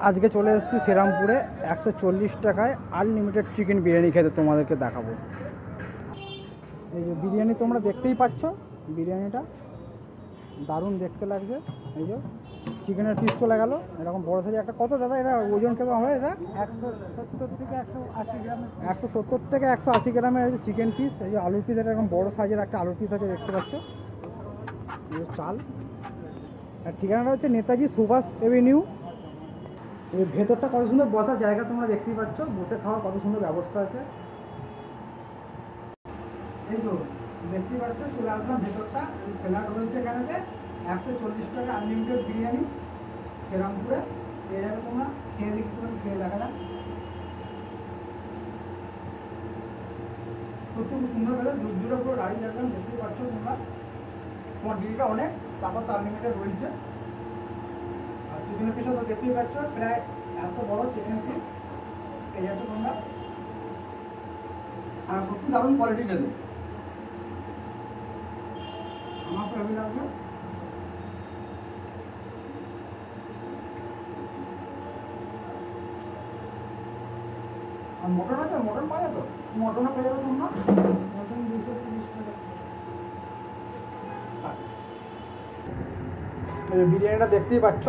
আজকে চলে এসেছি শ্রীরামপুরে 140 টাকায় আনলিমিটেড চিকেন বিরিয়ানি খেতে তোমাদেরকে দেখাবো। এই যে বিরিয়ানি তোমরা দেখতেই পাচ্ছ, বিরিয়ানিটা দারুণ দেখতে লাগছে। এই যে চিকেনের পিস চলে গেল এরকম বড় সাইজে একটা। কত দাদা এটা ওজন কেমন হয়? এটা 170 থেকে 180 গ্রাম। 170 থেকে 180 গ্রামের এই যে চিকেন পিস। এই যে আলুর পিস, এটা এরকম বড় সাইজের একটা আলুর পিস আছে, দেখতে পাচ্ছ। এই যে চাল। আর ঠিকানাটা হচ্ছে নেতাজি সুভাষ এভিনিউ। এই ভেতরটা কত সুন্দর বসার জায়গা তোমরা দেখতেই পাচ্ছ, বসে খাওয়ার কত সুন্দর ব্যবস্থা আছে। এই তো দেখতেই পাচ্ছ, চলে আসলাম ভেতরটা। স্যালাড রয়েছে এখানেতে 140 টাকা আনলিমিটেড বিরিয়ানি শ্রীরামপুরে পেয়ে যাবে। তোমরা খেয়ে দেখতে পারো, খেয়ে দেখা যাক। সত্যি খুব সুন্দর পেলে দূর দূরে পুরো গাড়ি যাবেন, দেখতেই পাচ্ছ তোমরা। তোমার ডিলটা অনেক, তারপর তো আনলিমিটেড রয়েছে। আর চিকেনের পিসও তো দেখতেই পাচ্ছ, প্রায় এত বড় চিকেন পিস পেয়ে যাচ্ছ তোমরা। আর সত্যি দারুণ কোয়ালিটি খেতে, আমার তো হেভি লাগবে। আর মটন আছে, মটন পাওয়া যাবে তো, মটনও পেয়ে যাবে তোমরা। মটন 230 টাকা। বিরিয়ানিটা দেখতেই পাচ্ছ,